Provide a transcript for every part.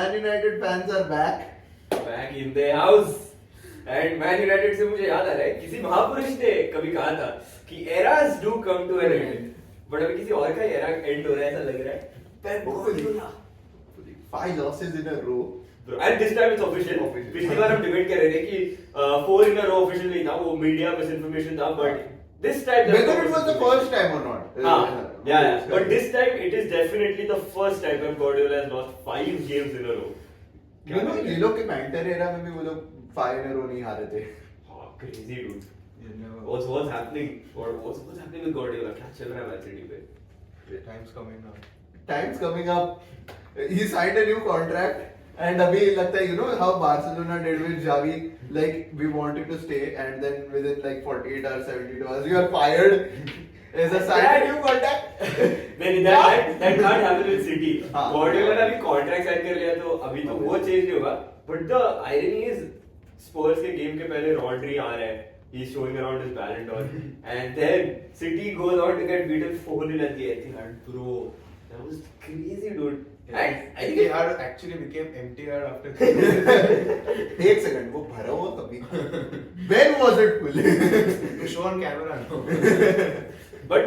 Man United fans are back. Back in the house. And Man United से मुझे याद आ रहा है किसी महापुरुष ने कभी कहा था कि eras do come to an end. But अभी किसी और का era end हो रहा है ऐसा लग रहा है. Pep Guardiola. 5 losses in a row. Bro, and this time it's official. पिछली बार हम डिबेट कर रहे थे कि 4 in a row official नहीं था, वो media misinformation था, but this time whether it was the first time or not. Yeah. But this time it is definitely the first time Pep Guardiola has lost 5 games in a row. You know, ये लोग के Banter era में भी वो लोग 5 in a row नहीं हारे थे. Oh, crazy dude. What's happening? What's happening with Guardiola? क्या चल रहा है मैच सिटी पे? Time's coming up. He signed a new contract. And अभी लगता है, you know how Barcelona did with Xavi, like we wanted to stay, and then within like 48 hours, 72 hours, you are fired. Is a sign a new contract? नहीं, that can't happen with City. Guardiola ने अभी contract sign कर लिया तो अभी तो वो change नहीं होगा. But the irony is, Spurs के game के पहले Rodri आ रहा है. He's showing around his Ballon d'Or, and then City goes on to get beaten 4-0 at the Etihad. Bro, that was crazy, dude. And I think Etihad actually became emptier after. एक second, वो भरा हुआ कभी? When was it full? To show on camera, no. But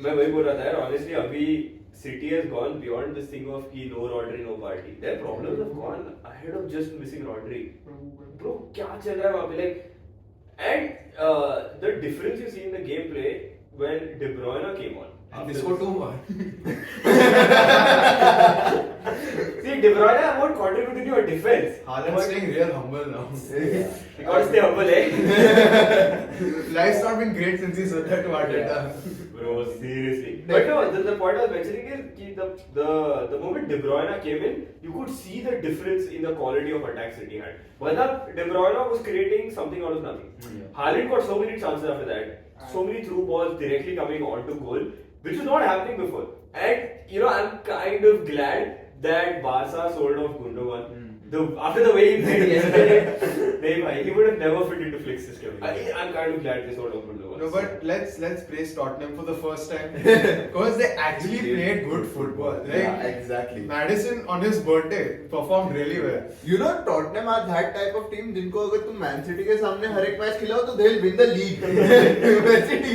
मैं वही बोल रहा था यार, honestly अभी City has gone beyond this thing of कि no Rodri no party. Their problems have gone ahead of just missing Rodri. Bro, क्या चल रहा है वहाँ पे? Like, and the difference you see in the gameplay when De Bruyne came on. And this was 2-1. See, De Bruyne won't contribute to your defense. Haaland's staying real humble now. You gotta stay humble, eh? Life's not been great since he said that to Arteta. Bro, seriously. But no, the point I was mentioning is that the moment De Bruyne came in, you could see the difference in the quality of attack City had. But De Bruyne was creating something out of nothing. Haaland got so many chances after that. So many through balls directly coming onto goal, which was not happening before. And you know, I'm kind of glad that Barca sold off Gundogan. After the way he played yesterday, he would have never fit into Flick's system. I'm kind of glad they sold off Gundogan. No, but let's praise Tottenham for the first time because they actually played good football. Like, Yeah, exactly. Madison on his birthday performed really well. You know, Tottenham are that type of team जिनको अगर तुम Man City के सामने हर एक match खिलाओ तो they'll win the league. Man City.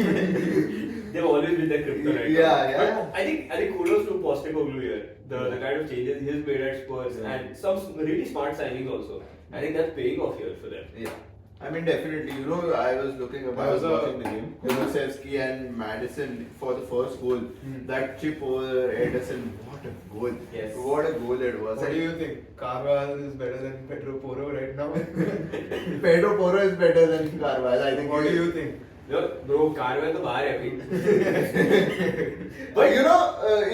They've always been their kryptonite. Yeah. But I think kudos to Postecoglou here. The kind of changes he's made at Spurs and some really smart signings also. I think that's paying off here for them. Yeah. I mean, definitely. You know, I was watching the game. Kulusevski and Madison for the first goal. That chip over Ederson. What a goal! Yes. What a goal it was. What do you think? Carvalho is better than Pedro Porro right now? Pedro Porro is better than Carvalho. I think. What do you think? Bro, Carvalho तो बाहर है अभी. But you know,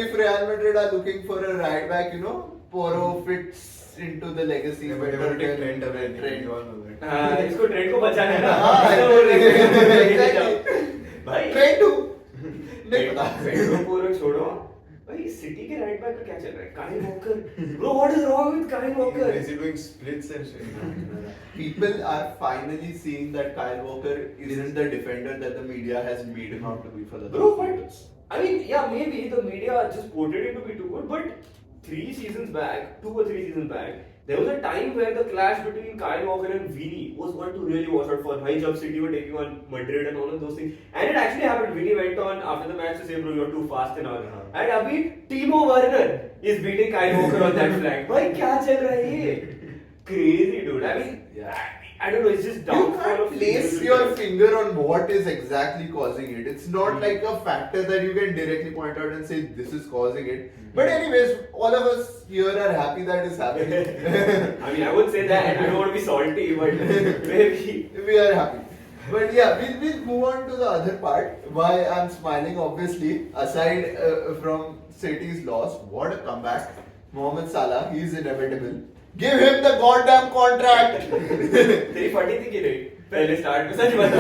if Real Madrid are looking for a right back, you know, Porro fits into the legacy. Yeah, but they will take Trent away. Trent. You all know that. इसको trend को बचाना है ना. भाई Trent too. नहीं पता. Pedro Porro छोड़ो. भाई सिटी के राइट बैक का क्या चल रहा है? Kyle walker. Bro, what is wrong with Kyle Walker? Is he doing splits and shit? People are finally seeing that Kyle Walker isn't the defender that the media has made him out to be for the Bro, last but few years. I mean, yeah, maybe the media just quoted him to be too good, but 2 or 3 seasons back, there was a time where the clash between Kyle Walker and Vini was one to really watch out for. Bhai, jab City were taking on Madrid and all of those things, and it actually happened. Vini went on after the match to say, "Bro, you're too fast and all." And abhi Timo Werner is beating Kyle Walker on that flank. Bhai, kya chal raha hai ye? Crazy, dude. I mean, I don't know. It's just You downfall can't of place individual your talent. finger on what is exactly causing it. It's not like a factor that you can directly point out and say this is causing it. But anyways, all of us here are happy that it's happening. I mean, I would say that. I don't want to be salty, but maybe. We are happy. But yeah, we'll move on to the other part. Why I'm smiling, obviously, aside from City's loss, what a comeback. Mohamed Salah, he's inevitable. Give him the goddamn contract. तेरी फटी थी कि नहीं पहले start में सच बता.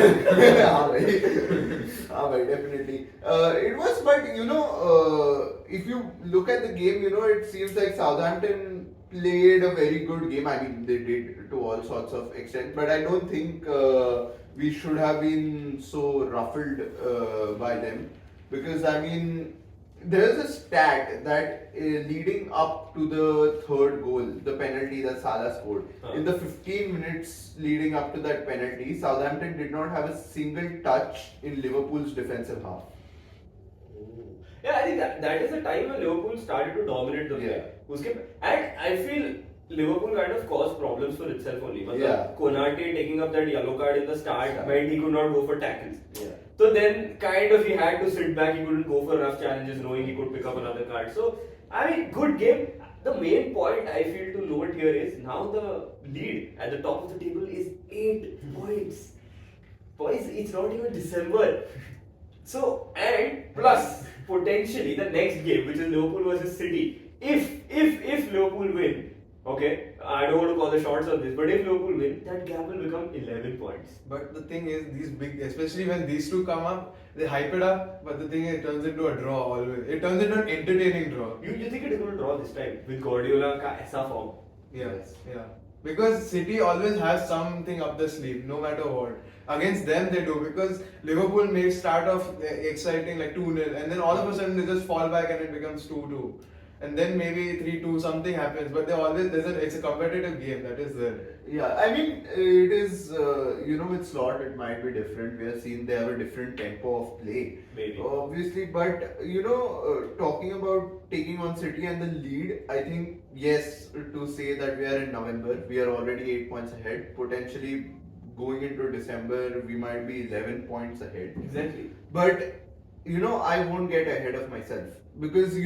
हाँ भाई, definitely. It was, but you know, if you look at the game, you know, it seems like Southampton played a very good game. I mean, they did to all sorts of extent, but I don't think we should have been so ruffled by them, because I mean, there's a stat that leading up to the third goal, the penalty that Salah scored, in the 15 minutes leading up to that penalty, Southampton did not have a single touch in Liverpool's defensive half. Yeah, I think that is the time when Liverpool started to dominate the play. And I feel Liverpool kind of caused problems for itself only. Konate taking up that yellow card in the start meant he could not go for tackles. So then kind of he had to sit back, he couldn't go for rough challenges knowing he could pick up another card. So, I mean, good game. The main point I feel to note here is now the lead at the top of the table is 8 points. Boys, it's not even December. So, and plus, potentially the next game, which is Liverpool versus City, if Liverpool win, okay, I don't want to call the shots on this, but if Liverpool win, that gap will become 11 points. But the thing is, these big, especially when these two come up, they hype it up, but the thing is, it turns into a draw always. It turns into an entertaining draw. You think it is going to draw this time with Guardiola ka aisa form? Yes, yeah. Because City always has something up the sleeve, no matter what. Against them they do, because Liverpool may start off exciting like 2-0 and then all of a sudden they just fall back and it becomes 2-2. And then maybe 3-2, something happens, but it's a competitive game that is there. Yeah, I mean, it is, with Slot it might be different. We have seen they have a different tempo of play. Maybe. Obviously, but, talking about taking on City and the lead, I think, yes, to say that we are in November, we are already 8 points ahead. Potentially, going into December, we might be 11 points ahead. Exactly. But, I won't get ahead of myself. Because,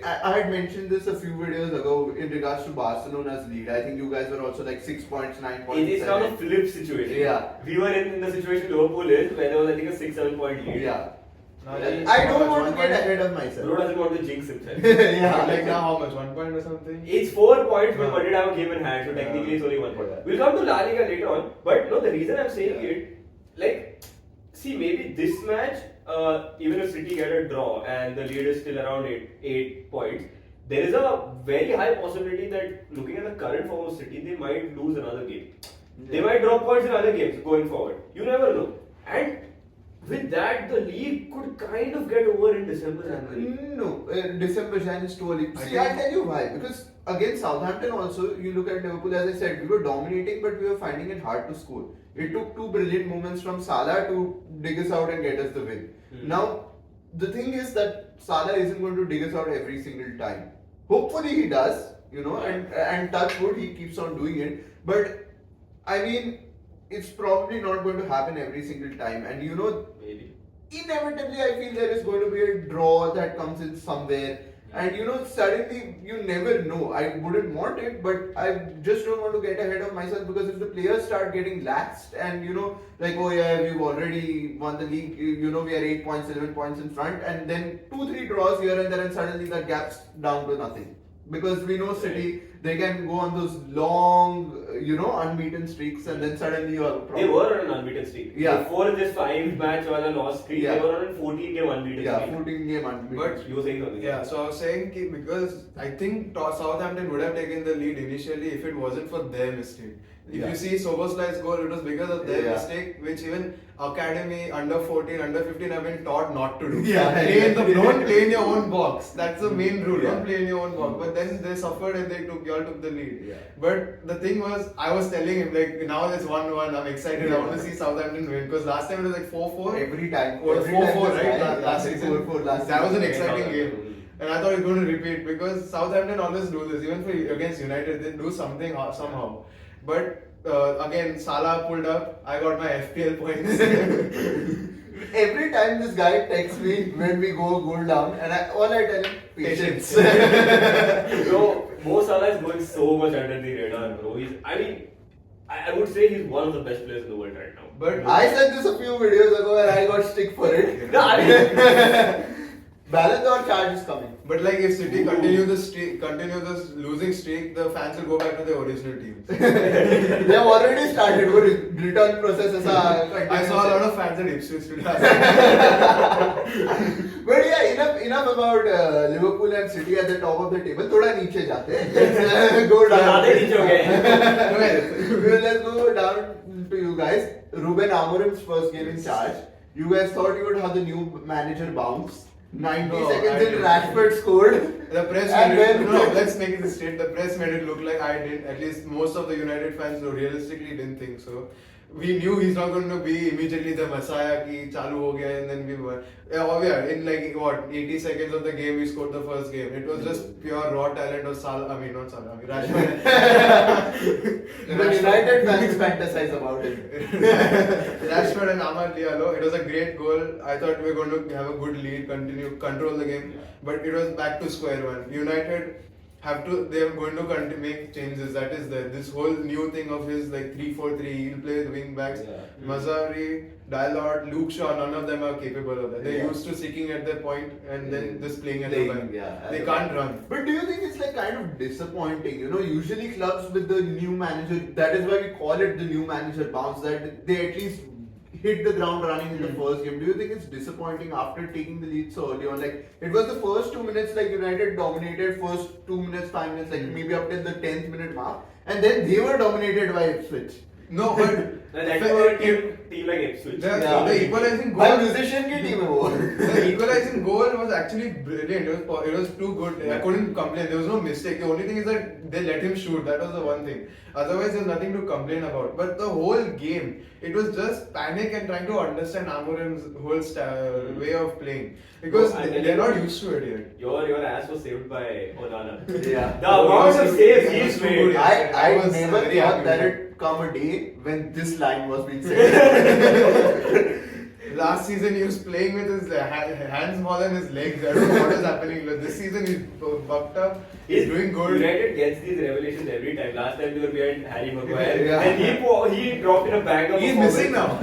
I had mentioned this a few videos ago in regards to Barcelona's lead. I think you guys were also like 6 points, 9 points. It's now a flip situation. Yeah. We were in the situation Liverpool is, where there was I think a 6-7 point lead. Yeah. I don't want to get ahead of myself. Bro doesn't want to jinx himself. Yeah. Like now how much? 1 point or something? It's 4 points, but Madrid have a game in hand, so technically it's only 1 point. We'll come to La Liga later on, but no, the reason I'm saying it, see, maybe this match, even if City get a draw and the lead is still around 8 points, there is a very high possibility that looking at the current form of City, they might lose another game. They might drop points in other games going forward. You never know. And with that, the league could kind of get over in December, January. No, December, January is too early. See, I'll tell you why. Because against Southampton also, you look at Liverpool, as I said, we were dominating, but we were finding it hard to score. It took 2 brilliant moments from Salah to dig us out and get us the win. Now, the thing is that Salah isn't going to dig us out every single time. Hopefully he does, and touch wood, he keeps on doing it. But, I mean, it's probably not going to happen every single time. And Maybe. Inevitably, I feel there is going to be a draw that comes in somewhere. And suddenly you never know. I wouldn't want it, but I just don't want to get ahead of myself, because if the players start getting laxed and like, oh yeah, we've already won the league, we are 8 points, 11 points in front, and then 2-3 draws here and there, and suddenly that gap's down to nothing. Because we know City, they can go on those long, unbeaten streaks, and then suddenly you have a problem. They were on an unbeaten streak. Yeah. Before this 5-match loss streak, they were on a 14-game unbeaten streak. Yeah, 14-game unbeaten. But you were saying something. Yeah, so I was saying because I think Southampton would have taken the lead initially if it wasn't for their mistake. If you see Soboslai's goal, it was because of their mistake, which even academy, under 14, under 15 have been taught not to do. Don't play in your own box. That's the main rule. Don't play in your own box. But then they suffered and you all took the lead. Yeah. But the thing was, I was telling him, like, now it's 1-1. I'm excited. I want to see Southampton win, because last time it was like 4-4. Every time. Or 4-4, right? Last season. season. 4-4 last That was an season. exciting game. And I thought it was going to repeat, because Southampton always do this. Even against United, they do something somehow. But again, Salah pulled up. I got my FPL points. Every time this guy texts me when we go goal down, and all I tell him, patience. Bro, Mo Salah is going so much under the radar, bro. I would say he's one of the best players in the world right now. But I said this a few videos ago and I got stick for it. No, I mean, Ballon d'Or charge is coming. But like, if City continue this losing streak, the fans will go back to their original teams. They have already started. Return process. I saw a lot of fans at Ipswich today. But yeah, enough about Liverpool and City at the top of the table. थोड़ा नीचे जाते हैं. Let's go down. ज़्यादा नीचे हो गए. Let's go down to you guys. Ruben Amorim's first game in charge. You guys thought you would have the new manager bounce. 90 No, seconds I in, didn't. Rashford scored. The press And made it, then- no, let's make it straight. The press made it look like I didn't. At least most of the United fans realistically didn't think so. We knew he's not going to be immediately the messiah ki chalu ho gaya and then we were. Yeah, in like what 80 seconds of the game we scored the first game. It was just pure raw talent of Rashford. The United fans fantasize about it. Rashford and Amar Diallo. It was a great goal. I thought we were going to have a good lead, control the game, but it was back to square one. United they are going to make changes. That is this whole new thing of his like 3-4-3. He'll play the wing backs. Mazari, Dalot, Luke Shaw. None of them are capable of that. They're used to sticking at their point and then just playing at the back. They can't run. But do you think it's like kind of disappointing? You know, usually clubs with the new manager, that is why we call it the new manager bounce, that they at least hit the ground running in the first game. Do you think it's disappointing after taking the lead so early on? Like, it was the first 2 minutes, like United dominated first 2 minutes, 5 minutes, like maybe up till the 10th minute mark, and then they were dominated by Ipswich. No, but that was a team like Ipswich. The equalizing By goal. musician ki team hai wo. The equalizing goal was actually brilliant. It was too good. I couldn't complain. There was no mistake. The only thing is that they let him shoot. That was the one thing. Otherwise, there's nothing to complain about. But the whole game, it was just panic and trying to understand Amorim's whole way of playing. Because they're not used to it yet. Your ass was saved by Onana. Yeah. The amount of saves he's made. I was never very thought happy that with it come a day when this line was being said. Last season he was playing with his hands more than his legs. I don't know what is happening. This season he's bucked up. He's doing good. United gets these revelations every time. Last time they were behind Harry Maguire. Yeah. And he dropped in a bang of He's performance. missing now.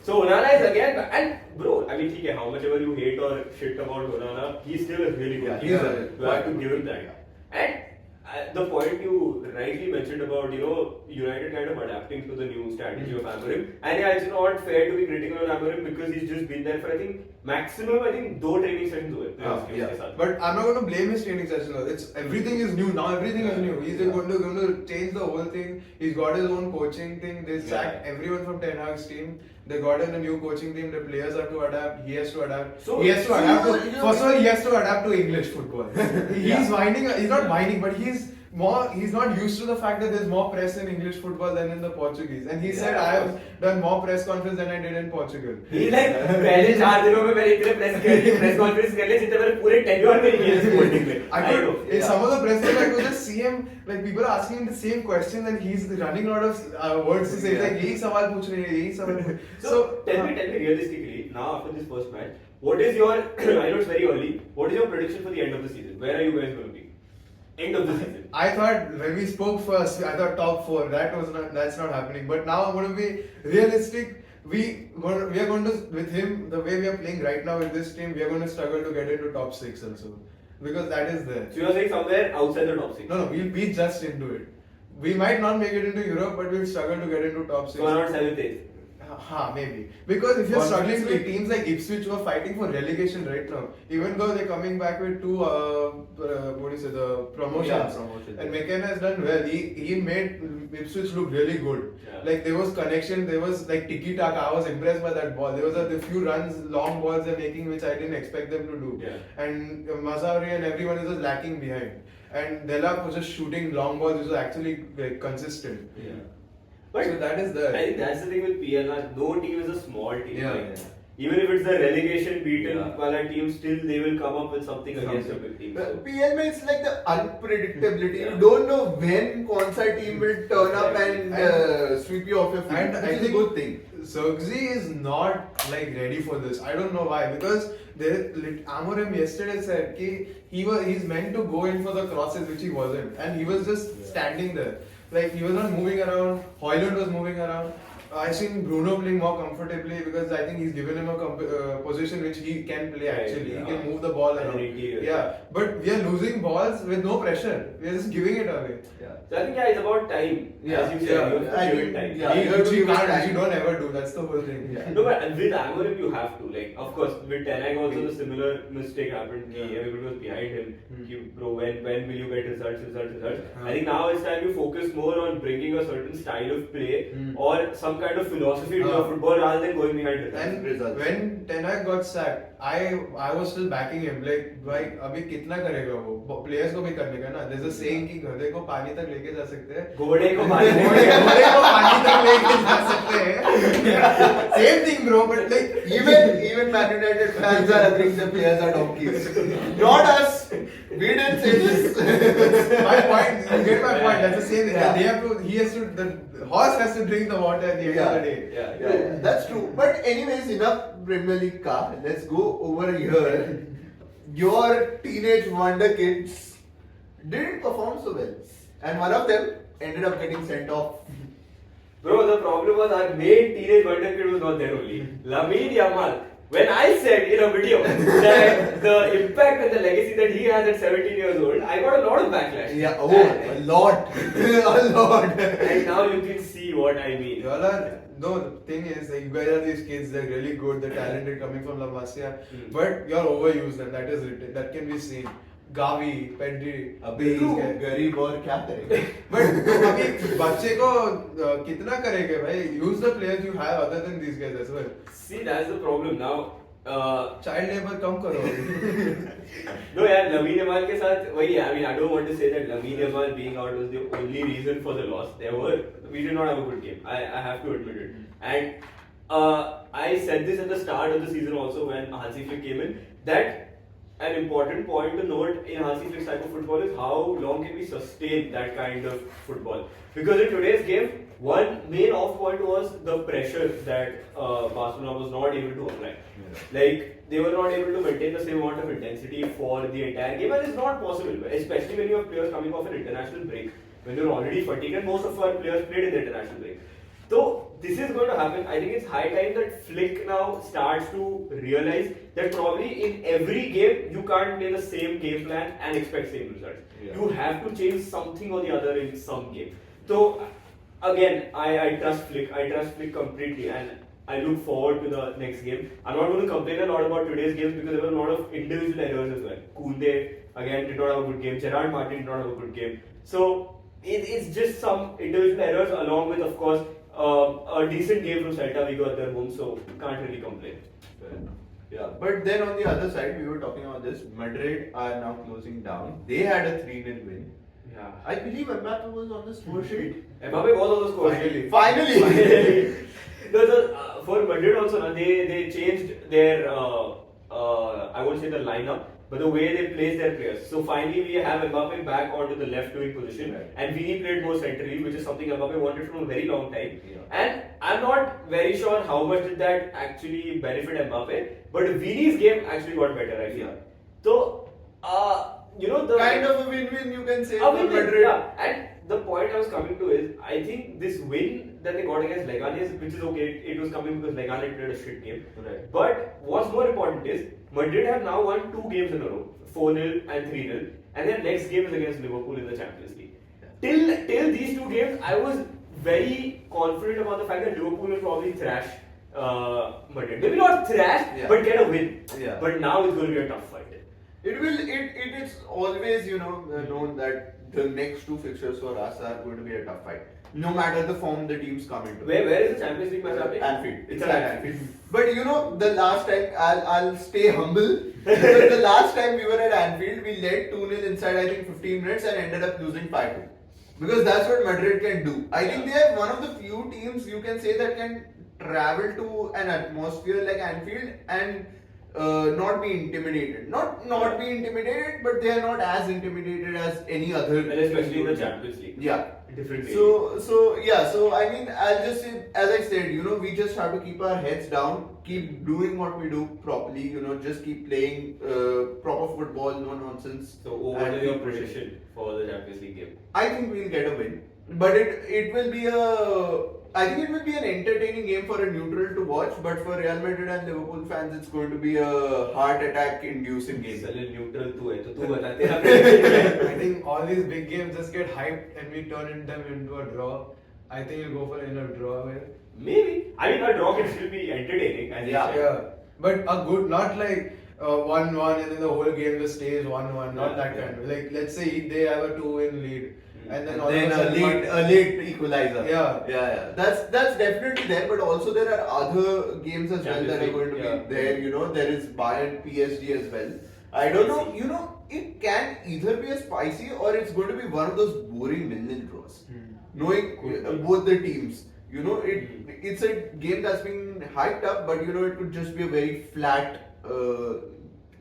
So Onana is again, and bro, I mean, how much ever you hate or shit about Onana, he's still a really good player. You have to give him that. And the point you rightly mentioned about, United kind of adapting to the new strategy of Amorim. And yeah, it's not fair to be critical on Amorim because he's just been there for, maximum 2 training sessions हुए. But I'm not going to blame his training session. It's everything is new now. Everything is new. He's going to change the whole thing. He's got his own coaching thing. They sacked everyone from Ten Hag's team. They got in a new coaching team. The players have to adapt. He has to adapt. So he has to adapt. First Of all, he has to adapt to English football. He's whining. He's not whining, but he's not used to the fact that there's more press in English football than in the Portuguese. And he said, I have done more press conference than I did in Portugal. He पहले 4 दिनों में मैंने इतने press conference कर लिए जितने मैंने पूरे tenure में किए sporting में. I could, in some of the press I could just see him, like people are asking him the same question and he's running out of words to say. Like, यही सवाल पूछ रहे हैं, यही सवाल पूछ. So tell me realistically, now after this first match, what is your, I know it's very early, what is your prediction for the end of the season? Where are you guys going to be? End of the season. I thought when we spoke first, I thought top 4. That's not happening. But now I'm going to be realistic. We are going to, with him, the way we are playing right now with this team, we are going to struggle to get into top 6 also. Because that is there. So you're saying somewhere outside the top 6? No, we'll be just into it. We might not make it into Europe, but we'll struggle to get into top 6. So around 7th, 8th? Maybe. Because if you're struggling with teams like Ipswich who are fighting for relegation right now, even though they're coming back with 2, the promotions. Promotions. And McKenna has done well. He made Ipswich look really good. Yeah. Like there was connection, there was like tiki-taka. I was impressed by that ball. There was a few runs, long balls they're making which I didn't expect them to do. Yeah. And Mazari and everyone is just lacking behind. And Delap was just shooting long balls which was actually like, consistent. Yeah. But so that is there. I think that's the thing with PL. No team is a small team. Yeah. Even if it's the relegation beaten team, still they will come up with something against a big team. So. PL में it's like the unpredictability. You don't know when कौन सा team will turn up and sweep you off your feet. And Which is a good thing. Zirkzee is not like ready for this. I don't know why. Because Amorim yesterday said he's meant to go in for the crosses, which he wasn't, and he was just standing there. Like he was not moving around. Hoyland was moving around. I seen Bruno playing more comfortably because I think he's given him a position which he can play actually. He can move the ball around. Yeah, but we are losing balls with no pressure. We are just giving it away. So I think it's about time. As you said, you have to give it time. Which you don't ever do. That's the whole thing. No, but with Amorim you have to. Like, of course, with Ten Hag also the similar mistake happened. Everybody was behind him. Bro, when will you get results? I think now it's time you focus more on bringing a certain style of play or some kind of philosophy to your football rather than going behind results. And when Ten Hag got sacked, I was still backing him. Like, भाई अभी कितना करेगा वो? Players को भी करने का ना. There's a saying कि गधे को पानी तक लेके जा सकते हैं. घोड़े को पानी को पानी तक लेके जा सकते हैं. Same thing, bro. But like Even Man United fans are agreeing the players are donkeys. Not us. We didn't say this. my point. You get my point. That's the same thing. Yeah. They have to. He has to. The horse has to drink the water at the end of the day. Yeah. That's true. But anyways, enough Premier League car. Let's go over here. Your teenage wonder kids didn't perform so well, and one of them ended up getting sent off. Bro, the problem was our main teenage wonder kid was not there only. Lamine Yamal. When I said in a video that the impact and the legacy that he has at 17 years old, I got a lot of backlash. Yeah, a lot. A lot. And now you can see what I mean. Y'all are, no, the thing is, like, you guys are these kids, they're really good, they're talented coming from La Masia, but you're overused and that is written, that can be seen. Gavi, Pedri, अबे गरीब और क्या करेंगे? but अभी बच्चे को कितना करेंगे भाई? Use the players you have other than these guys as well. See, that's the problem now. Child labor कम करो. No, यार Lamine Yamal के साथ वही है. I mean, I don't want to say that Lamine Yamal being out was the only reason for the loss. We did not have a good game. I have to admit it. And I said this at the start of the season also when Hansi Flick came in that an important point to note in Hansi Flick's type of football is how long can we sustain that kind of football. Because in today's game, one main off point was the pressure that Barcelona was not able to apply. Like, they were not able to maintain the same amount of intensity for the entire game, and it's not possible, especially when you have players coming off an international break, when you're already fatigued, and most of our players played in the international break. So, this is going to happen. I think it's high time that Flick now starts to realize that probably in every game, you can't play the same game plan and expect same results. Yeah. You have to change something or the other in some game. So, again, I trust Flick. I trust Flick completely, and I look forward to the next game. I'm not going to complain a lot about today's games because there were a lot of individual errors as well. Koundé, again, did not have a good game. Gerard Martin did not have a good game. So, it's just some individual errors along with, of course, a decent game from Celta Vigo at their home, so can't really complain. Fair enough. Yeah, but then on the other side, we were talking about this. Madrid are now closing down. They had a 3-0 win. Yeah. I believe Mbappe was on the score sheet. Mbappe was on the score sheet. Finally. No, for Madrid also, they changed their, I won't say the lineup, but the way they place their players. So finally we have Mbappe back onto the left wing position, and Vini played more centrally, which is something Mbappe wanted from a very long time. Yeah. And I'm not very sure how much did that actually benefit Mbappe, but Vini's game actually got better, I feel. Yeah. So, the kind of a win-win, you can say, a for win-win, Madrid. yeah. And the point I was coming to is, I think this win that they got against Leganes, which is okay, it was coming because Leganes played a shit game. Right. But what's more important is, Madrid have now won 2 games in a row, 4-0 and 3-0, and their next game is against Liverpool in the Champions League. Till these 2 games, I was very confident about the fact that Liverpool will probably thrash Madrid. Maybe not thrash, but get a win. Yeah. But now it's going to be a tough fight. It is always, known that the next 2 fixtures for us are going to be a tough fight. No matter the form the teams come into. Where is the Champions League match happening? Anfield. It's at Anfield. But the last time, I'll stay humble. Because the last time we were at Anfield, we led 2-0 inside, I think, 15 minutes and ended up losing 5-2. Because that's what Madrid can do. I think they are one of the few teams you can say that can travel to an atmosphere like Anfield and not be intimidated. Not be intimidated, but they are not as intimidated as any other. And especially in the Champions League. Yeah. Different league. So I mean, I'll just say, as I said, we just have to keep our heads down, keep doing what we do properly, just keep playing proper football, no nonsense. So what is your prediction for the Champions League game? I think we'll get a win, but it will be I think it will be an entertaining game for a neutral to watch, but for Real Madrid and Liverpool fans, it's going to be a heart attack inducing game. Neutral तू है तो तू बता तेरा prediction. I think all these big games just get hyped and we turn them into a draw. I think we'll go for a draw. Maybe. I mean, a draw can still be entertaining. As Yeah. But a good, not like 1-1 and then the whole game just stays 1-1. Not that kind of. Like, let's say they have a 2-win lead And then And all of then a sudden, a late equalizer. Yeah. That's definitely there, but also there are other games as well that are going to be there. You know, there is Bayern PSG as well. I don't know. You know, it can either be a spicy or it's going to be one of those boring nil-nil draws. Knowing both the teams, you know, it's a game that's been hyped up, but you know, it could just be a very flat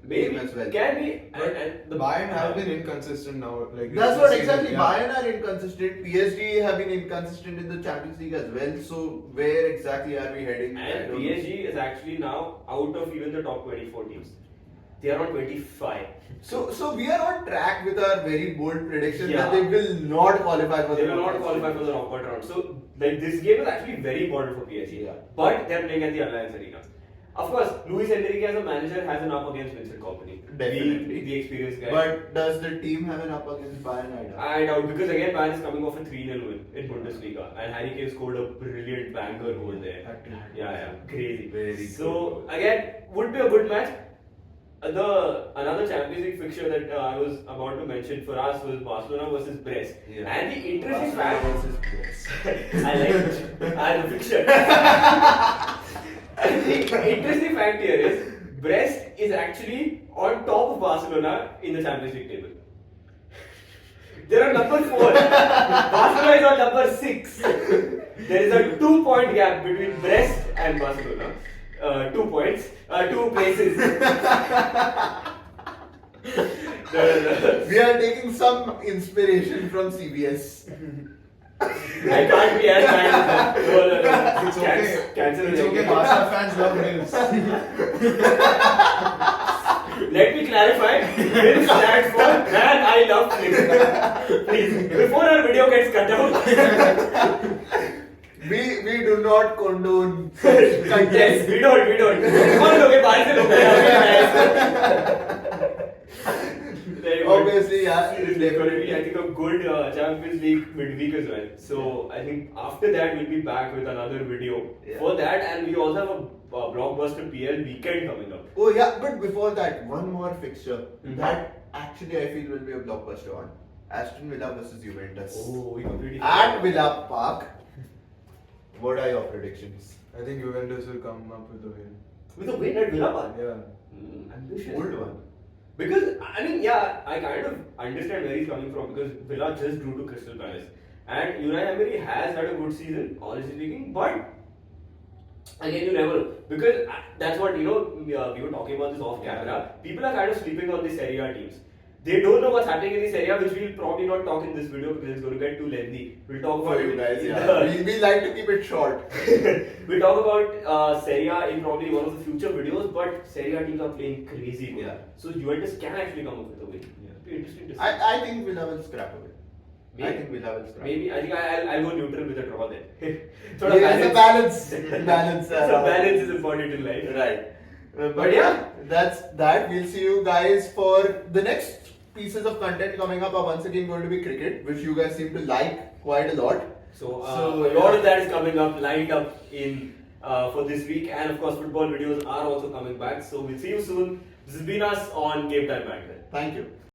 game as well. Can be. But the Bayern have been inconsistent now. Like That's this what season, exactly. yeah. Bayern are inconsistent. PSG have been inconsistent in the Champions League as well. So where exactly are we heading? And PSG is actually now out of even the top 24 teams. They are on 25. So we are on track with our very bold prediction Yeah. that they will not qualify for They the will not knockout qualify for the knockout round. So like this game is actually very important for PSG. Yeah. But they are playing at the Allianz Arena. Of course, Luis Enrique as a manager has an up against Vincent Kompany. Definitely. The experienced guy. But does the team have an up against Bayern? I doubt, because again Bayern is coming off a 3-0 win in Bundesliga and Harry Kane scored a brilliant banger goal there. Yeah, crazy. Very so again, would be a good match. Another Champions League fixture that I was about to mention for us was Barcelona versus Brest. Yeah. And the interesting fact versus Brest. I like it as a fixture. And the interesting fact here is Brest is actually on top of Barcelona in the Champions League table. They are number 4. Barcelona is on number 6. There is a 2-point gap between Brest and Barcelona. 2 points, 2 places. We are taking some inspiration from CBS. I can't be as bad as that. No. It's okay. Cancel It's the okay. game. Barca fans love news. Let me clarify. This stands for Man I Love Flick. Please, before our video gets cut out. We do not condone such content. Yes, we don't. कौन लोगे बाहर से लोग Obviously, yeah. Definitely, I think a good Champions League midweek as well. So I think after that we'll be back with another video for that, and we also have a blockbuster PL weekend coming up. Oh yeah, but before that, one more fixture that actually I feel will be a blockbuster one. Aston Villa versus Juventus. Oh, we completely At Villa Park. What are your predictions? I think Juventus will come up with a win. with a win at Villa Park. Yeah. Ambitious. Old one. Because, I mean, yeah, I kind of understand where he's coming from because Villa just drew to Crystal Palace. And Unai Emery has had a good season, honestly speaking, but again, you never know. Because that's what, we were talking about this off camera. People are kind of sleeping on the Serie A teams. They don't know what's happening in the Serie A, which we'll probably not talk in this video because it's going to get too lengthy. We'll talk about For you guys, yeah. We like to keep it short. We'll talk about Serie A in probably one of the future videos, but Serie A teams are playing crazy good. Yeah. So Juventus can actually come up with a win. It'll be interesting to see. I think Villa will scrap a win. Maybe. I think Villa will scrap. Maybe. I think I'll go neutral with a draw then. It's a balance. Balance. So balance is important in life. Right. But yeah, that's that. We'll see you guys for the next pieces of content coming up are once again going to be cricket, which you guys seem to like quite a lot. So a lot of that is coming up, lined up in for this week, and of course football videos are also coming back. So we'll see you soon. This has been us on GameTime Banter. Thank you.